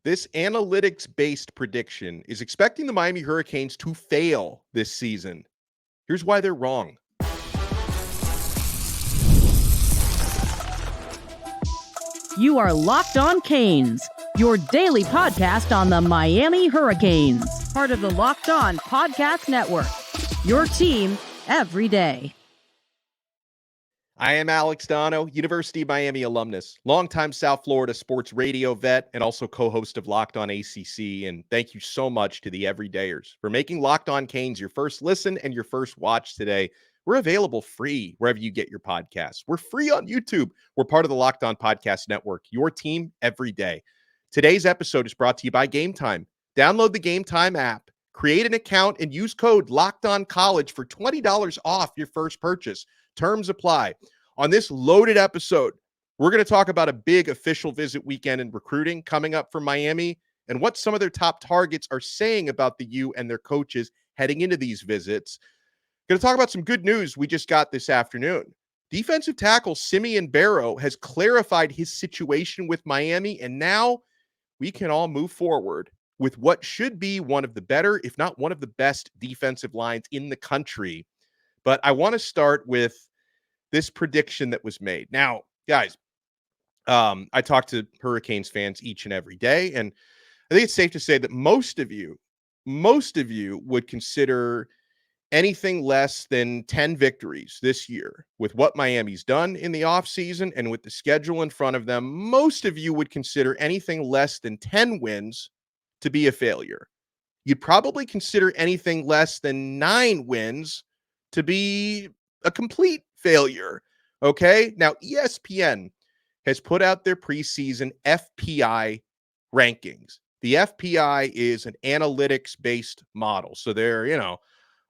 This analytics-based prediction is expecting the Miami Hurricanes to fail this season. Here's why they're wrong. You are Locked On Canes, your daily podcast on the Miami Hurricanes, part of the Locked On Podcast Network, your team every day. I am Alex Dono, University of Miami alumnus, longtime South Florida sports radio vet, and also co-host of Locked On ACC. And thank you so much to the everydayers for making Locked On Canes your first listen and your first watch today. We're available free wherever you get your podcasts. We're free on YouTube. We're part of the Locked On Podcast Network, your team every day. Today's episode is brought to you by Gametime. Download the Gametime app, create an account, and use code LOCKEDONCollege for $20 off your first purchase. Terms apply. On this loaded episode, we're going to talk about a big official visit weekend in recruiting coming up for Miami and what some of their top targets are saying about the U and their coaches heading into these visits. Going to talk about some good news we just got this afternoon. Defensive tackle Simeon Barrow has clarified his situation with Miami, and now we can all move forward with what should be one of the better, if not one of the best defensive lines in the country. But I want to start with this prediction that was made. Now, guys, I talk to Hurricanes fans each and every day, and I think it's safe to say that most of you would consider anything less than 10 victories this year with what Miami's done in the offseason and with the schedule in front of them. Most of you would consider anything less than 10 wins to be a failure. You'd probably consider anything less than 9 wins to be a complete failure. Okay. Now, ESPN has put out their preseason FPI rankings. The FPI is an analytics-based model. So they're,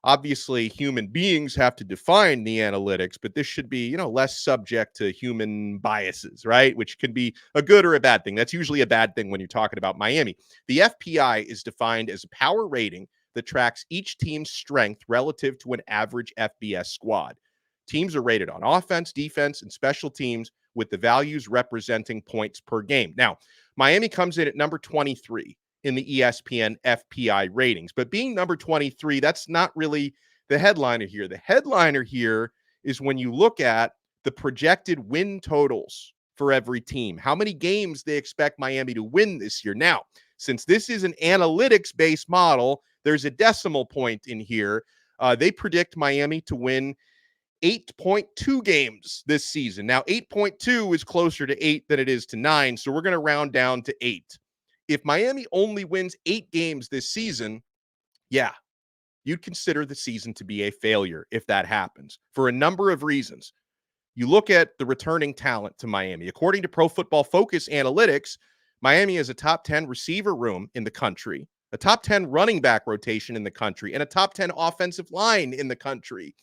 obviously human beings have to define the analytics, but this should be, less subject to human biases, right? Which can be a good or a bad thing. That's usually a bad thing when you're talking about Miami. The FPI is defined as a power rating that tracks each team's strength relative to an average FBS squad. Teams are rated on offense, defense, and special teams with the values representing points per game. Now, Miami comes in at number 23 in the ESPN FPI ratings. But being number 23, that's not really the headliner here. The headliner here is when you look at the projected win totals for every team, how many games they expect Miami to win this year. Now, since this is an analytics-based model, there's a decimal point in here. They predict Miami to win 8.2 games this season. Now, 8.2 is closer to 8 than it is to 9, so we're going to round down to 8. If Miami only wins 8 games this season, yeah, you'd consider the season to be a failure if that happens for a number of reasons. You look at the returning talent to Miami. According to Pro Football Focus Analytics, Miami has a top 10 receiver room in the country, a top 10 running back rotation in the country, and a top 10 offensive line in the country.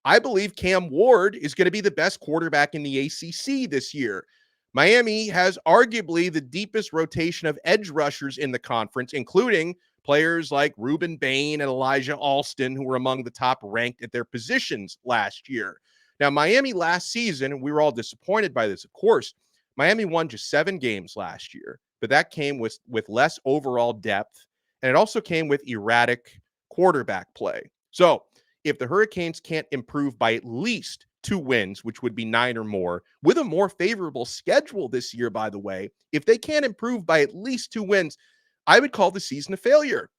I believe Cam Ward is going to be the best quarterback in the ACC this year. Miami has arguably the deepest rotation of edge rushers in the conference, including players like Reuben Bain and Elijah Alston, who were among the top ranked at their positions last year. Now, Miami last season, and we were all disappointed by this, of course, Miami won just 7 games last year, but that came with less overall depth, and it also came with erratic quarterback play. So if the Hurricanes can't improve by at least 2 wins, which would be 9 or more, with a more favorable schedule this year, by the way, if they can't improve by at least 2 wins, I would call the season a failure.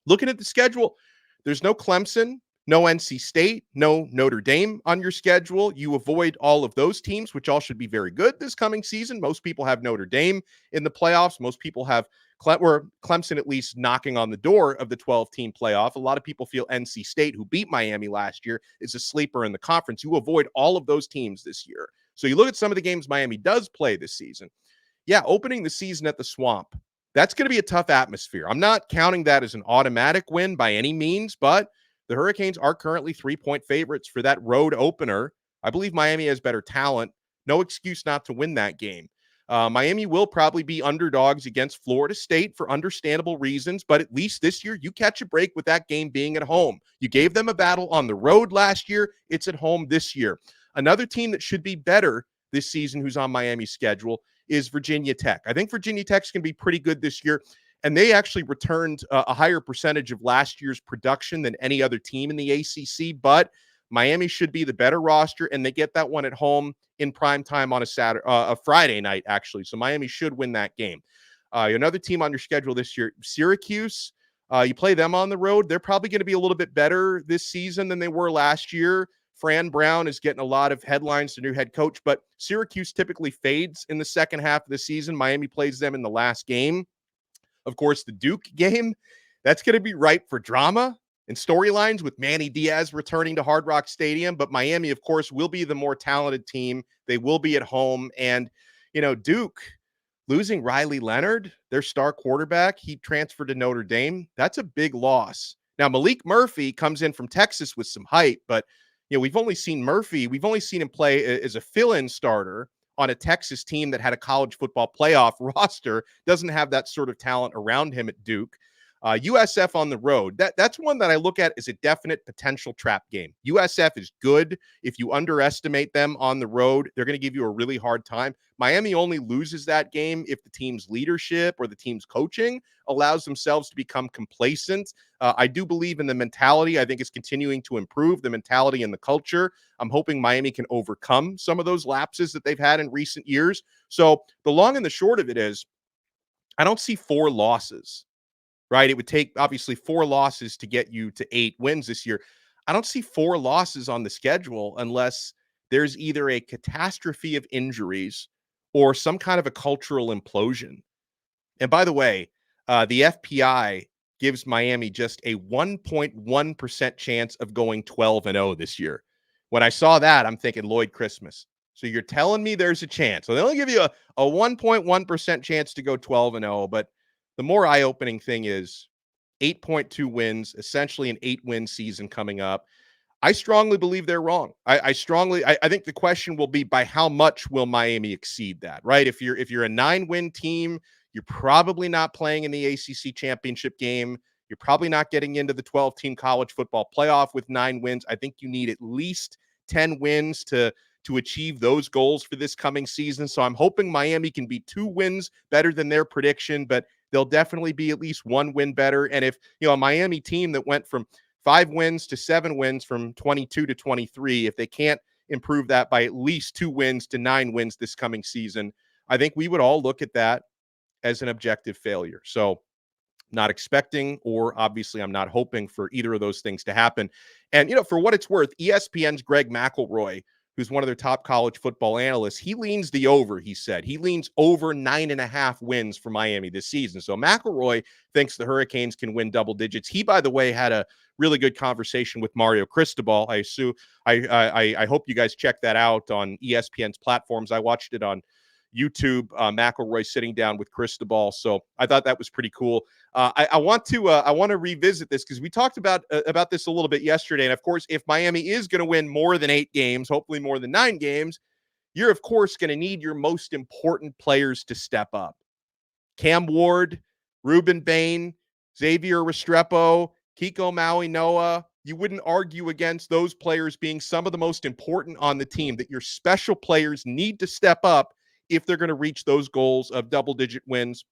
Looking at the schedule, there's no Clemson, no NC State, no Notre Dame on your schedule. You avoid all of those teams, which all should be very good this coming season. Most people have Notre Dame in the playoffs. Most people have Clemson at least knocking on the door of the 12-team playoff. A lot of people feel NC State, who beat Miami last year, is a sleeper in the conference. You avoid all of those teams this year. So you look at some of the games Miami does play this season. Yeah, opening the season at the Swamp, that's going to be a tough atmosphere. I'm not counting that as an automatic win by any means, but the Hurricanes are currently 3-point favorites for that road opener. I believe Miami has better talent. No excuse not to win that game. Miami will probably be underdogs against Florida State for understandable reasons, but at least this year you catch a break with that game being at home. You gave them a battle on the road last year. It's at home this year. Another team that should be better this season who's on Miami's schedule is Virginia Tech. I think Virginia Tech's going to be pretty good this year. And they actually returned a higher percentage of last year's production than any other team in the ACC. But Miami should be the better roster, and they get that one at home in prime time on a Friday night, actually. So Miami should win that game. Another team on your schedule this year, Syracuse. You play them on the road. They're probably going to be a little bit better this season than they were last year. Fran Brown is getting a lot of headlines, the new head coach, but Syracuse typically fades in the second half of the season. Miami plays them in the last game. Of course, the Duke game, that's going to be ripe for drama and storylines with Manny Diaz returning to Hard Rock Stadium. But Miami, of course, will be the more talented team. They will be at home. And, Duke losing Riley Leonard, their star quarterback, he transferred to Notre Dame. That's a big loss. Now, Malik Murphy comes in from Texas with some hype, but, we've only seen him play as a fill-in starter on a Texas team that had a college football playoff roster, doesn't have that sort of talent around him at Duke. USF on the road, that's one that I look at as a definite potential trap game. USF is good. If you underestimate them on the road, they're going to give you a really hard time. Miami only loses that game if the team's leadership or the team's coaching allows themselves to become complacent. I do believe in the mentality. I think it's continuing to improve, the mentality and the culture. I'm hoping Miami can overcome some of those lapses that they've had in recent years. So the long and the short of it is, I don't see 4 losses. Right? It would take obviously 4 losses to get you to 8 wins this year. I don't see 4 losses on the schedule unless there's either a catastrophe of injuries or some kind of a cultural implosion. And by the way, the FPI gives Miami just a 1.1% chance of going 12-0 this year. When I saw that, I'm thinking Lloyd Christmas. So you're telling me there's a chance. So they only give you a 1.1% chance to go 12-0, but the more eye-opening thing is 8.2 wins, essentially an 8-win season coming up. I strongly believe they're wrong. I think the question will be, by how much will Miami exceed that, right? If you're a 9-win team, you're probably not playing in the ACC championship game. You're probably not getting into the 12-team college football playoff with 9 wins. I think you need at least 10 wins to achieve those goals for this coming season. So I'm hoping Miami can be 2 wins better than their prediction, but they'll definitely be at least 1 win better. And if, a Miami team that went from 5 wins to 7 wins from 22 to 23, if they can't improve that by at least 2 wins to 9 wins this coming season, I think we would all look at that as an objective failure. So not expecting, or obviously I'm not hoping for either of those things to happen. And, for what it's worth, ESPN's Greg McElroy, who's one of their top college football analysts, he leans the over, he said. He leans over 9.5 wins for Miami this season. So McElroy thinks the Hurricanes can win double digits. He, by the way, had a really good conversation with Mario Cristobal. I hope you guys check that out on ESPN's platforms. I watched it on YouTube, McElroy sitting down with Cristobal. So I thought that was pretty cool. I want to revisit this because we talked about this a little bit yesterday. And of course, if Miami is going to win more than 8 games, hopefully more than 9 games, you're of course going to need your most important players to step up. Cam Ward, Ruben Bain, Xavier Restrepo, Kiko Maui Noah. You wouldn't argue against those players being some of the most important on the team, that your special players need to step up if they're going to reach those goals of double-digit wins,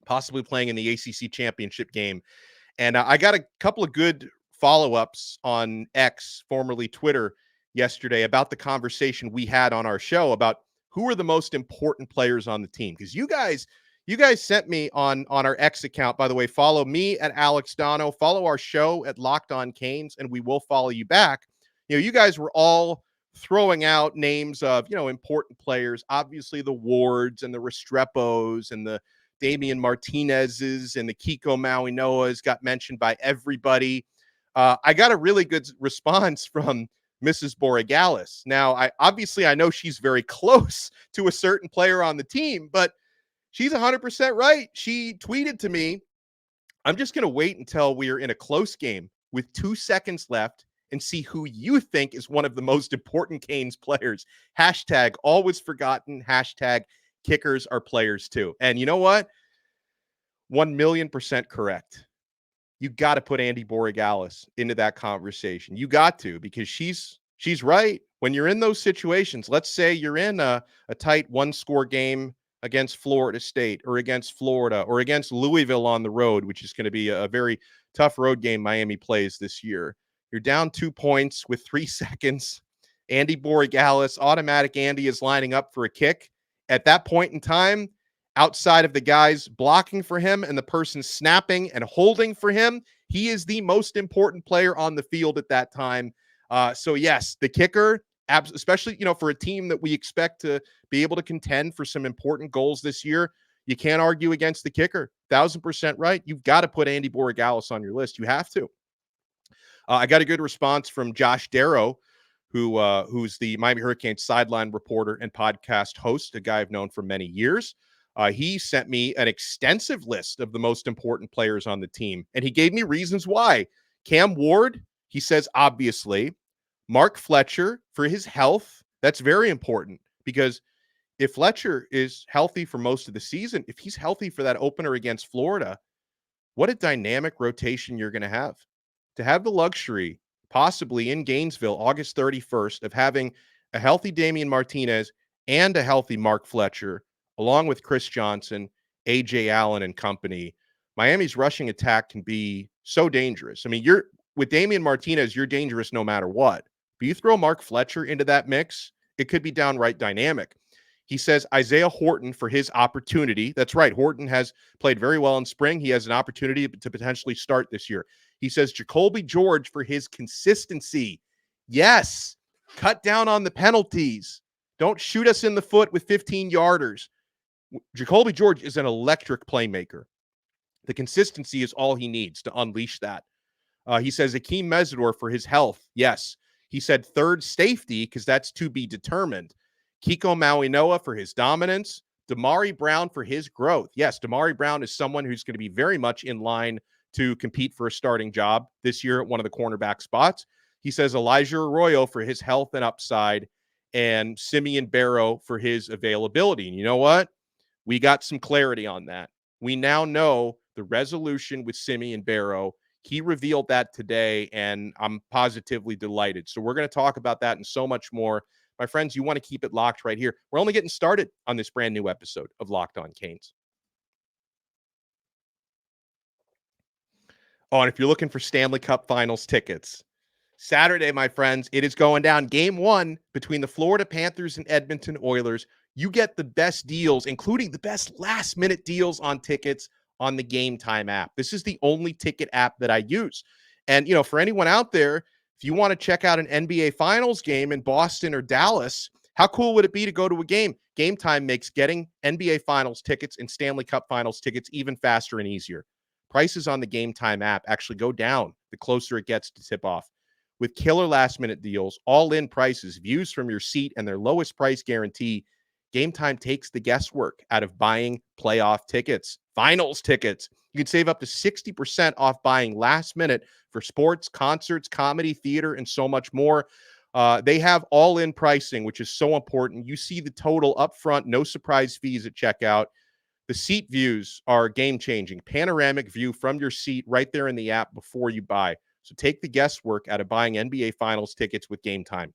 possibly playing in the ACC championship game. And I got a couple of good follow-ups on X, formerly Twitter, yesterday about the conversation we had on our show about who are the most important players on the team. Because you guys sent me on our X account, by the way, follow me at Alex Dono, follow our show at Locked On Canes, and we will follow you back. You guys were all throwing out names of, important players, obviously the Wards and the Restrepos and the Damien Martinez's and the Kiko Maui Noahs got mentioned by everybody. I got a really good response from Mrs. Borregalis. Now, I know she's very close to a certain player on the team, but she's 100% right. She tweeted to me, I'm just going to wait until we're in a close game with 2 seconds left and see who you think is one of the most important Canes players. Hashtag always forgotten. Hashtag kickers are players too. And you know what? 1,000,000% correct. You got to put Andy Borregalis into that conversation. You got to, because she's right. when you're in those situations, let's say you're in a tight one-score game against Florida State or against Florida or against Louisville on the road, which is going to be a very tough road game Miami plays this year. You're down 2 points with 3 seconds. Andy Borregales, automatic Andy, is lining up for a kick. At that point in time, outside of the guys blocking for him and the person snapping and holding for him, he is the most important player on the field at that time. So yes, the kicker, especially, for a team that we expect to be able to contend for some important goals this year, you can't argue against the kicker. 1,000% right. You've got to put Andy Borregales on your list. You have to. I got a good response from Josh Darrow, who's the Miami Hurricanes sideline reporter and podcast host, a guy I've known for many years. He sent me an extensive list of the most important players on the team, and he gave me reasons why. Cam Ward, he says, obviously. Mark Fletcher, for his health. That's very important, because if Fletcher is healthy for most of the season, if he's healthy for that opener against Florida, what a dynamic rotation you're going to have. To have the luxury, possibly in Gainesville, August 31st, of having a healthy Damien Martinez and a healthy Mark Fletcher, along with Chris Johnson, A.J. Allen, and company, Miami's rushing attack can be so dangerous. I mean, with Damien Martinez, you're dangerous no matter what. But you throw Mark Fletcher into that mix, it could be downright dynamic. He says Isaiah Horton for his opportunity. That's right. Horton has played very well in spring. He has an opportunity to potentially start this year. He says Jacoby George for his consistency. Yes. Cut down on the penalties. Don't shoot us in the foot with 15-yarders. Jacoby George is an electric playmaker. The consistency is all he needs to unleash that. He says Akeem Mesidor for his health. Yes. He said third safety, because that's to be determined. Kiko Mauinoa for his dominance. Damari Brown for his growth. Yes, Damari Brown is someone who's going to be very much in line to compete for a starting job this year at one of the cornerback spots. He says Elijah Arroyo for his health and upside, and Simeon Barrow for his availability. And you know what? We got some clarity on that. We now know the resolution with Simeon Barrow. He revealed that today, and I'm positively delighted. So we're going to talk about that and so much more. My friends, you want to keep it locked right here. We're only getting started on this brand new episode of Locked On Canes. Oh, and if you're looking for Stanley Cup Finals tickets, Saturday, my friends, it is going down. Game 1 between the Florida Panthers and Edmonton Oilers. You get the best deals, including the best last-minute deals on tickets on the Gametime app. This is the only ticket app that I use. And, for anyone out there, if you want to check out an NBA Finals game in Boston or Dallas, how cool would it be to go to a game? Gametime makes getting NBA Finals tickets and Stanley Cup Finals tickets even faster and easier. Prices on the Gametime app actually go down the closer it gets to tip-off. With killer last-minute deals, all-in prices, views from your seat, and their lowest price guarantee, Gametime takes the guesswork out of buying playoff tickets, finals tickets. You can save up to 60% off buying last minute for sports, concerts, comedy, theater, and so much more. They have all-in pricing, which is so important. You see the total up front, no surprise fees at checkout. The seat views are game-changing. Panoramic view from your seat right there in the app before you buy. So take the guesswork out of buying NBA Finals tickets with Gametime.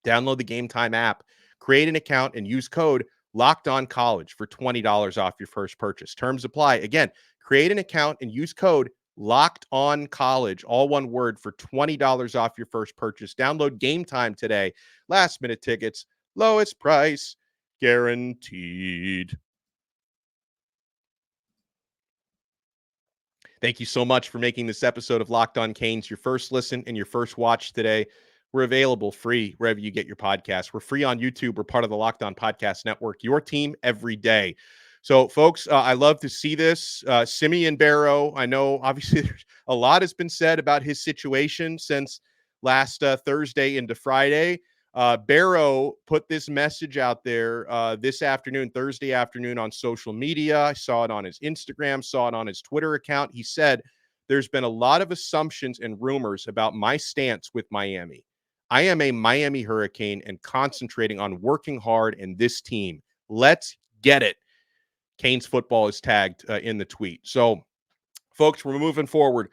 Download the Gametime app, create an account, and use code LOCKEDONCollege for $20 off your first purchase. Terms apply. Again, create an account and use code LOCKEDONCollege, all one word, for $20 off your first purchase. Download Gametime today. Last minute tickets, lowest price, guaranteed. Thank you so much for making this episode of Locked On Canes your first listen and your first watch today. We're available free wherever you get your podcasts. We're free on YouTube. We're part of the Locked On Podcast Network, your team every day. So, folks, I love to see this. Simeon Barrow, I know obviously a lot has been said about his situation since last Thursday into Friday. Barrow put this message out there this afternoon, Thursday afternoon, on social media. I saw it on his Instagram, saw it on his Twitter account. He said, "There's been a lot of assumptions and rumors about my stance with Miami. I am a Miami Hurricane and concentrating on working hard in this team. Let's get it." Canes football is tagged in the tweet. So, folks, we're moving forward.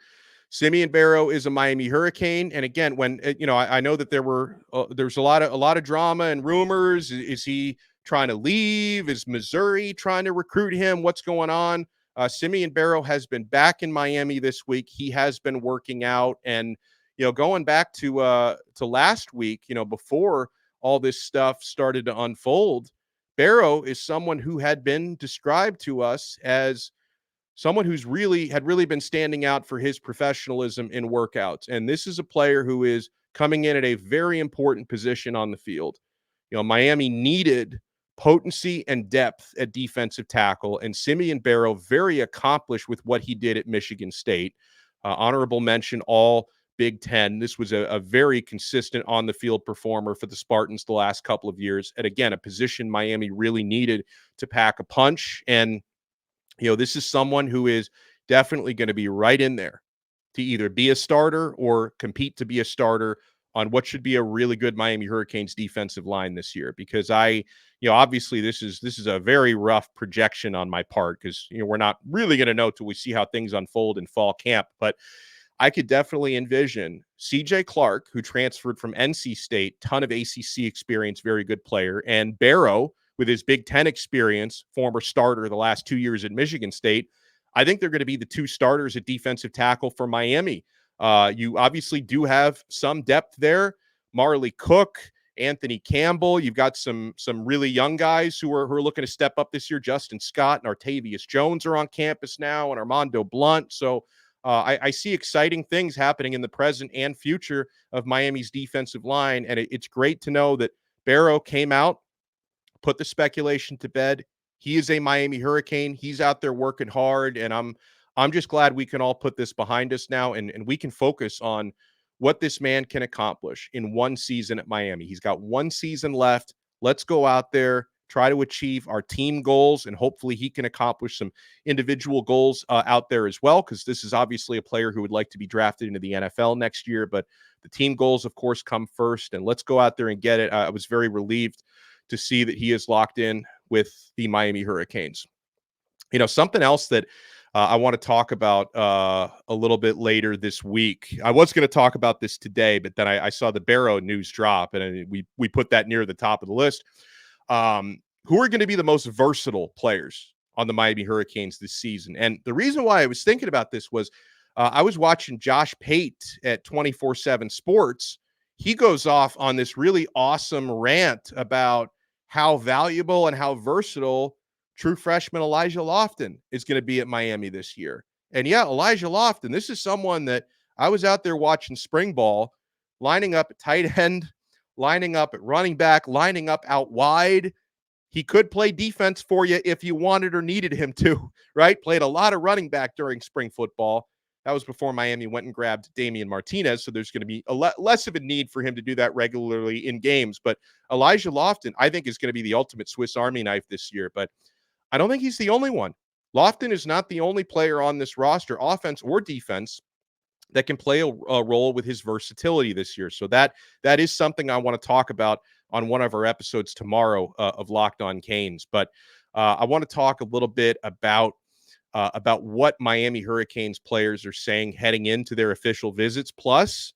Simeon Barrow is a Miami Hurricane, and again, when I know that there's a lot of drama and rumors. Is he trying to leave? Is Missouri trying to recruit him? What's going on? Simeon Barrow has been back in Miami this week. He has been working out, and going back to last week, before all this stuff started to unfold, Barrow is someone who had been described to us as someone who's really been standing out for his professionalism in workouts. And this is a player who is coming in at a very important position on the field. Miami needed potency and depth at defensive tackle, and Simeon Barrow, very accomplished with what he did at Michigan State. Honorable mention, all Big Ten. This was a very consistent on the field performer for the Spartans the last couple of years. And again, a position Miami really needed to pack a punch. And this is someone who is definitely going to be right in there to either be a starter or compete to be a starter on what should be a really good Miami Hurricanes defensive line this year. Because obviously this is a very rough projection on my part, because we're not really going to know till we see how things unfold in fall camp. But I could definitely envision CJ Clark, who transferred from NC State, ton of ACC experience, very good player, and Barrow, with his Big Ten experience, former starter the last 2 years at Michigan State. I think they're going to be the two starters at defensive tackle for Miami. You obviously do have some depth there. Marley Cook, Anthony Campbell. You've got some really young guys who are looking to step up this year. Justin Scott and Artavius Jones are on campus now, and Armando Blunt. So I see exciting things happening in the present and future of Miami's defensive line. And it's great to know that Barrow came out, put the speculation to bed. He is a Miami Hurricane. He's out there working hard, and I'm just glad we can all put this behind us now, and we can focus on what this man can accomplish in one season at Miami. He's got one season left. Let's go out there, try to achieve our team goals, and hopefully he can accomplish some individual goals out there as well, because this is obviously a player who would like to be drafted into the NFL next year. But the team goals, of course, come first, and let's go out there and get it. I was very relieved to see that he is locked in with the Miami Hurricanes. Something else that I want to talk about a little bit later this week. I was going to talk about this today, but then I saw the Barrow news drop, and we put that near the top of the list. Who are going to be the most versatile players on the Miami Hurricanes this season? And the reason why I was thinking about this was I was watching Josh Pate at 24/7 Sports. He goes off on this really awesome rant about how valuable and how versatile true freshman Elijah Lofton is going to be at Miami this year. And yeah, Elijah Lofton, this is someone that I was out there watching spring ball, lining up at tight end, lining up at running back, lining up out wide. He could play defense for you if you wanted or needed him to, right? Played a lot of running back during spring football. That was before Miami went and grabbed Damien Martinez, so there's going to be less of a need for him to do that regularly in games. But Elijah Lofton, I think, is going to be the ultimate Swiss Army knife this year. But I don't think he's the only one. Lofton is not the only player on this roster, offense or defense, that can play a role with his versatility this year. So that is something I want to talk about on one of our episodes tomorrow of Locked On Canes. But I want to talk a little bit about what Miami Hurricanes players are saying heading into their official visits. Plus,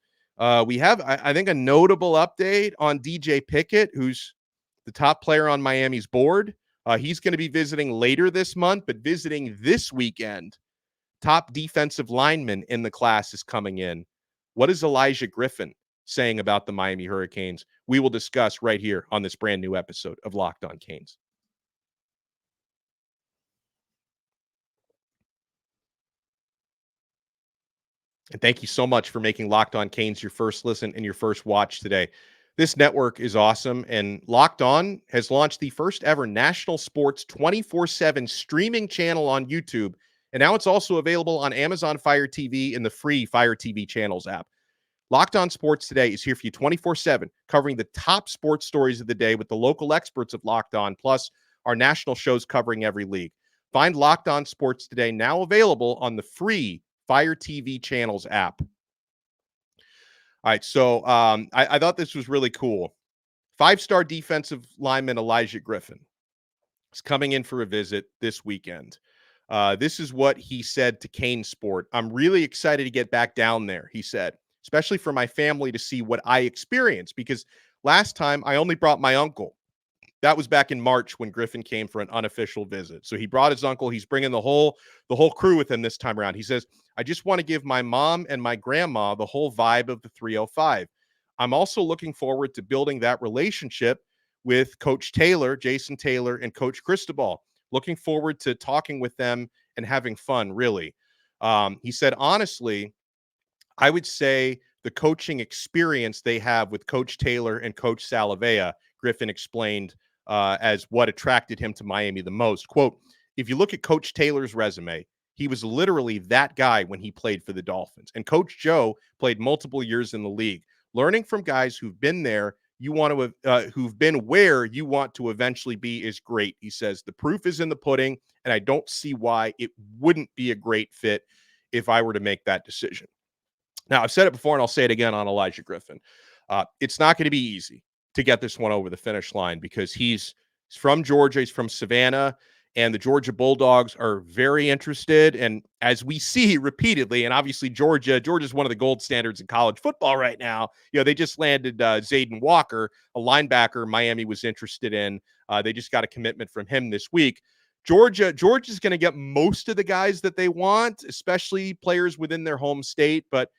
we have, I think, a notable update on DJ Pickett, who's the top player on Miami's board. He's going to be visiting later this month, but visiting this weekend. Top defensive lineman in the class is coming in. What is Elijah Griffin saying about the Miami Hurricanes? We will discuss right here on this brand new episode of Locked On Canes. And thank you so much for making Locked On Canes your first listen and your first watch today. This network is awesome, and Locked On has launched the first ever national sports 24/7 streaming channel on YouTube, and now it's also available on Amazon Fire TV and the free Fire TV Channels app. Locked On Sports Today is here for you 24/7, covering the top sports stories of the day with the local experts of Locked On, plus our national shows covering every league. Find Locked On Sports Today now available on the free Fire TV Channels app. All right, so I thought this was really cool. 5-star defensive lineman Elijah Griffin is coming in for a visit this weekend. This is what he said to Kane Sport. I'm really excited to get back down there, he said, especially for my family to see what I experienced, because last time I only brought my uncle. That was back in March when Griffin came for an unofficial visit. So he brought his uncle. He's bringing the whole crew with him this time around. He says, I just want to give my mom and my grandma the whole vibe of the 305. I'm also looking forward to building that relationship with Coach Taylor, Jason Taylor, and Coach Cristobal. Looking forward to talking with them and having fun, really. He said, honestly, I would say the coaching experience they have with Coach Taylor and Coach Salavea, Griffin explained as what attracted him to Miami the most. Quote, if you look at Coach Taylor's resume, he was literally that guy when he played for the Dolphins. And Coach Joe played multiple years in the league. Learning from guys who've been there, who've been where you want to eventually be is great. He says, the proof is in the pudding, and I don't see why it wouldn't be a great fit if I were to make that decision. Now, I've said it before, and I'll say it again on Elijah Griffin. It's not going to be easy to get this one over the finish line because he's from Georgia. He's from Savannah, and the Georgia Bulldogs are very interested. And as we see repeatedly, and obviously Georgia's one of the gold standards in college football right now. They just landed Zayden Walker, a linebacker Miami was interested in. They just got a commitment from him this week. Georgia's going to get most of the guys that they want, especially players within their home state, but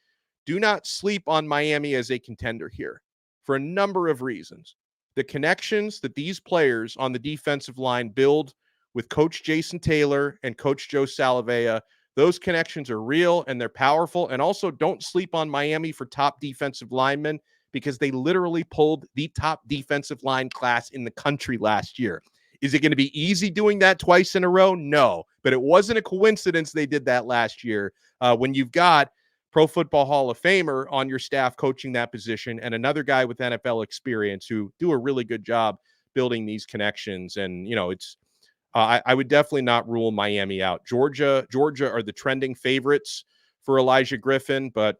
do not sleep on Miami as a contender here for a number of reasons. The connections that these players on the defensive line build with Coach Jason Taylor and Coach Joe Salavea, those connections are real and they're powerful. And also don't sleep on Miami for top defensive linemen because they literally pulled the top defensive line class in the country last year. Is it going to be easy doing that twice in a row? No, but it wasn't a coincidence they did that last year when you've got Pro Football Hall of Famer on your staff coaching that position and another guy with NFL experience who do a really good job building these connections. And, it's I would definitely not rule Miami out. Georgia are the trending favorites for Elijah Griffin, but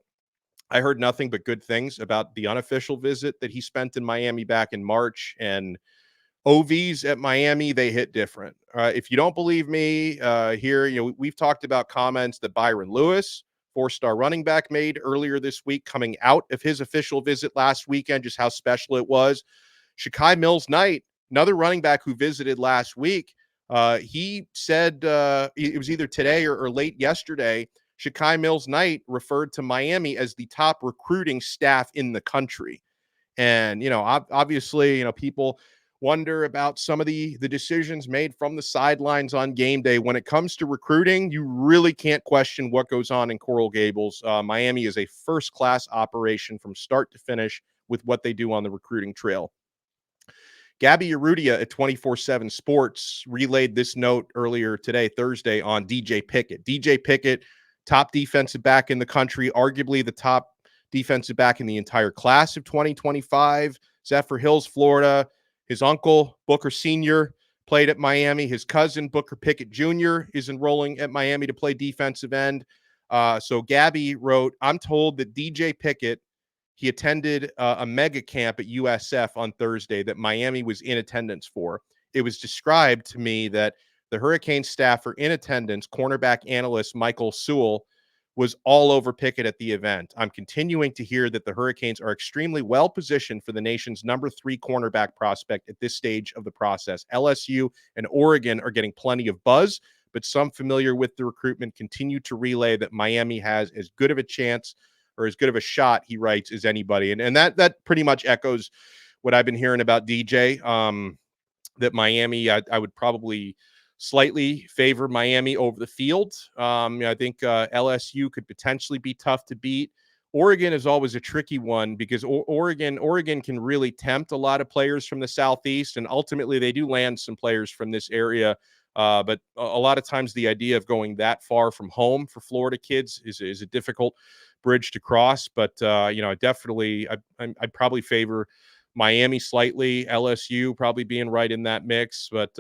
I heard nothing but good things about the unofficial visit that he spent in Miami back in March. And OVs at Miami, they hit different. If you don't believe me, here, we've talked about comments that Byron Lewis, 4-star running back, made earlier this week coming out of his official visit last weekend, just how special it was. Shakai Mills-Knight, another running back who visited last week, he said it was either today or late yesterday, Shakai Mills-Knight referred to Miami as the top recruiting staff in the country. And, obviously, people wonder about some of the decisions made from the sidelines on game day. When it comes to recruiting, you really can't question what goes on in Coral Gables. Miami is a first-class operation from start to finish with what they do on the recruiting trail. Gabby Urrutia at 24/7 Sports relayed this note earlier today, Thursday, on DJ Pickett. DJ Pickett, top defensive back in the country, arguably the top defensive back in the entire class of 2025. Zephyr Hills, Florida. His uncle, Booker Sr., played at Miami. His cousin, Booker Pickett Jr., is enrolling at Miami to play defensive end. So Gabby wrote, I'm told that DJ Pickett, he attended a mega camp at USF on Thursday that Miami was in attendance for. It was described to me that the Hurricane staffer in attendance, cornerback analyst Michael Sewell, was all over Pickett at the event. I'm continuing to hear that the Hurricanes are extremely well positioned for the nation's number 3 cornerback prospect at this stage of the process. LSU and Oregon are getting plenty of buzz, but some familiar with the recruitment continue to relay that Miami has as good of a chance or as good of a shot, he writes, as anybody. And that pretty much echoes what I've been hearing about DJ, that Miami, I would probably slightly favor Miami over the field. I think LSU could potentially be tough to beat. Oregon is always a tricky one because Oregon can really tempt a lot of players from the Southeast, and ultimately they do land some players from this area. But a lot of times the idea of going that far from home for Florida kids is a difficult bridge to cross. But I'd probably favor Miami slightly, LSU probably being right in that mix, but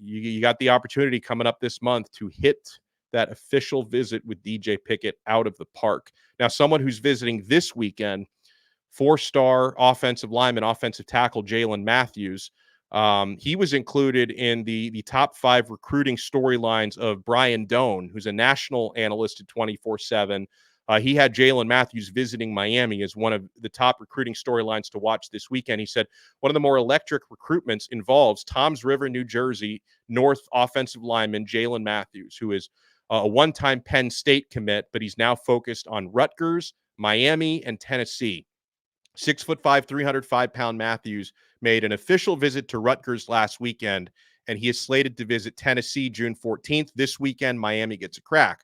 you got the opportunity coming up this month to hit that official visit with DJ Pickett out of the park. Now, someone who's visiting this weekend, 4-star offensive lineman, offensive tackle Jalen Matthews, He was included in the top 5 recruiting storylines of Brian Doan, who's a national analyst at 24/7. He had Jalen Matthews visiting Miami as one of the top recruiting storylines to watch this weekend. He said one of the more electric recruitments involves Toms River, New Jersey, North offensive lineman Jalen Matthews, who is a one-time Penn State commit, but he's now focused on Rutgers, Miami, and Tennessee. 6'5", 305-pound Matthews made an official visit to Rutgers last weekend, and he is slated to visit Tennessee June 14th. This weekend, Miami gets a crack.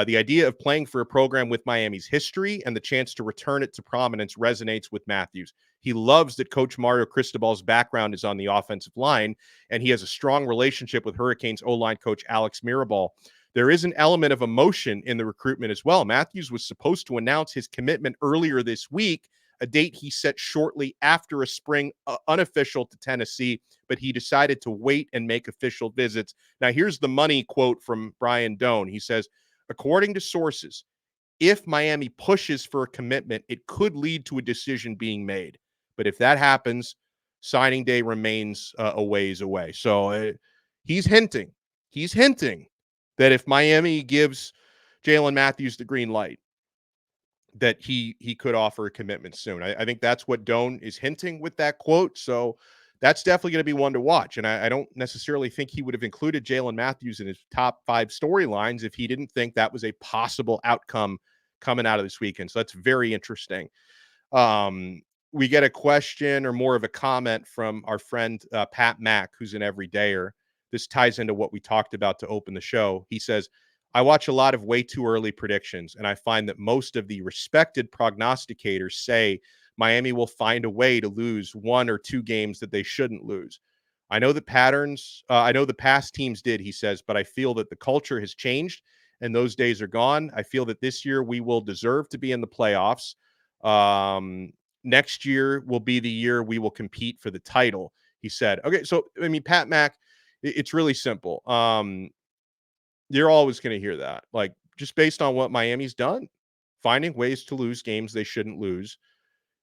The idea of playing for a program with Miami's history and the chance to return it to prominence resonates with Matthews. He loves that Coach Mario Cristobal's background is on the offensive line, and he has a strong relationship with Hurricanes O-line coach Alex Mirabal. There is an element of emotion in the recruitment as well. Matthews was supposed to announce his commitment earlier this week, a date he set shortly after a spring unofficial to Tennessee, but he decided to wait and make official visits. Now, here's the money quote from Brian Doan. He says, according to sources, if Miami pushes for a commitment, it could lead to a decision being made. But if that happens, signing day remains a ways away. So he's hinting that if Miami gives Jalen Matthews the green light, that he could offer a commitment soon. I think that's what Doan is hinting with that quote. So that's definitely going to be one to watch. And I don't necessarily think he would have included Jalen Matthews in his top 5 storylines if he didn't think that was a possible outcome coming out of this weekend. So that's very interesting. We get a question or more of a comment from our friend Pat Mack, who's an everydayer. This ties into what we talked about to open the show. He says, I watch a lot of way too early predictions, and I find that most of the respected prognosticators say Miami will find a way to lose 1 or 2 games that they shouldn't lose. I know the past teams did, he says, but I feel that the culture has changed and those days are gone. I feel that this year we will deserve to be in the playoffs. Next year will be the year we will compete for the title, he said. Okay, so, I mean, Pat Mack, it's really simple. You're always going to hear that, like, just based on what Miami's done, finding ways to lose games they shouldn't lose.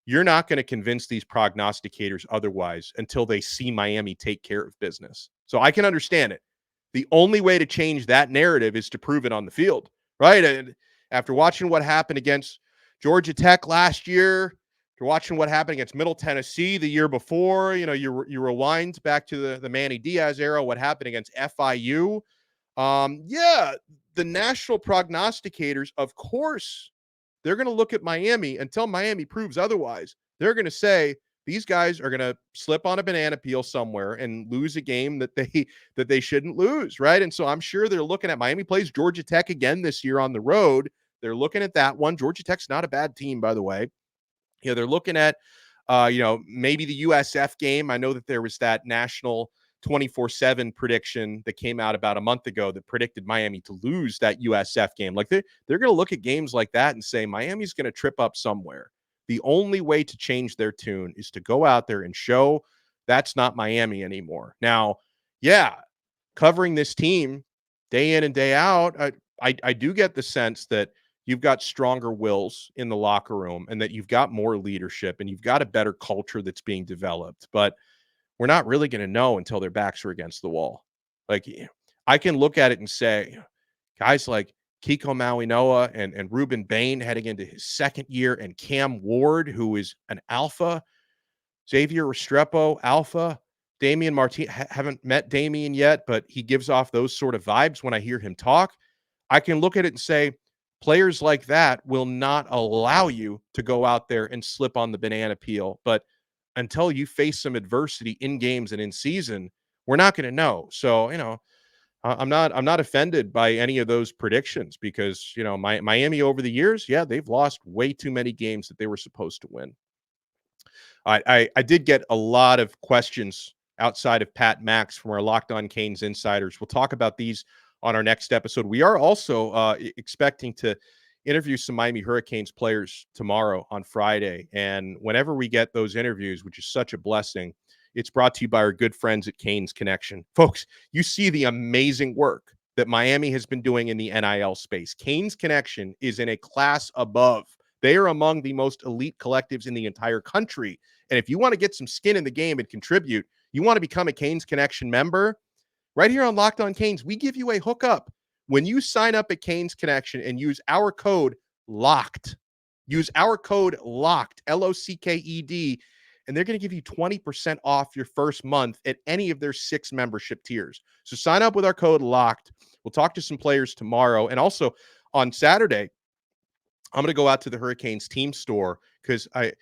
You're not going to convince these prognosticators otherwise until they see Miami take care of business. So I can understand it. The only way to change that narrative is to prove it on the field, right? And after watching what happened against Georgia Tech last year, after watching what happened against Middle Tennessee the year before, you rewind back to the Manny Diaz era, what happened against FIU. The national prognosticators, of course, they're going to look at Miami until Miami proves otherwise. They're going to say these guys are going to slip on a banana peel somewhere and lose a game that they shouldn't lose, right? And so I'm sure they're looking at Miami plays Georgia Tech again this year on the road. They're looking at that one. Georgia Tech's not a bad team, by the way. They're looking at maybe the USF game. I know that there was that national 24/7 prediction that came out about a month ago that predicted Miami to lose that USF game. Like they're going to look at games like that and say Miami's going to trip up somewhere. The only way to change their tune is to go out there and show that's not Miami anymore. Now, covering this team day in and day out, I do get the sense that you've got stronger wills in the locker room and that you've got more leadership and you've got a better culture that's being developed. But we're not really going to know until their backs are against the wall. Like, I can look at it and say, guys like Kiko Mauinoa and Ruben Bain heading into his second year, and Cam Ward, who is an alpha, Xavier Restrepo, alpha, Damien Martinez, haven't met Damien yet, but he gives off those sort of vibes when I hear him talk. I can look at it and say, players like that will not allow you to go out there and slip on the banana peel. But until you face some adversity in games and in season, we're not going to know. So, I'm not offended by any of those predictions because, Miami over the years, they've lost way too many games that they were supposed to win. I did get a lot of questions outside of Pat Max from our Locked On Canes insiders. We'll talk about these on our next episode. We are also expecting to interview some Miami Hurricanes players tomorrow on Friday. And whenever we get those interviews, which is such a blessing, it's brought to you by our good friends at Canes Connection. Folks, you see the amazing work that Miami has been doing in the NIL space. Canes Connection is in a class above. They are among the most elite collectives in the entire country. And if you want to get some skin in the game and contribute, You want to become a Canes Connection member? Right here on Locked On Canes, we give you a hookup. When you sign up at Canes Connection and use our code LOCKED, LOCKED, and they're going to give you 20% off your first month at any of their 6 membership tiers. So sign up with our code LOCKED. We'll talk to some players tomorrow. And also on Saturday, I'm going to go out to the Hurricanes team store because I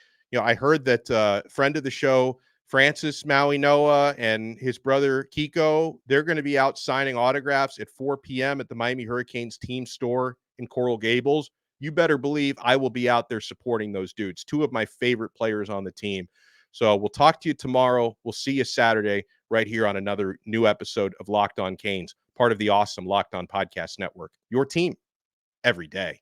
heard that friend of the show, Francis Maui Noah, and his brother Kiko, they're going to be out signing autographs at 4 p.m. at the Miami Hurricanes team store in Coral Gables. You better believe I will be out there supporting those dudes, 2 of my favorite players on the team. So we'll talk to you tomorrow. We'll see you Saturday right here on another new episode of Locked On Canes, part of the awesome Locked On Podcast Network. Your team every day.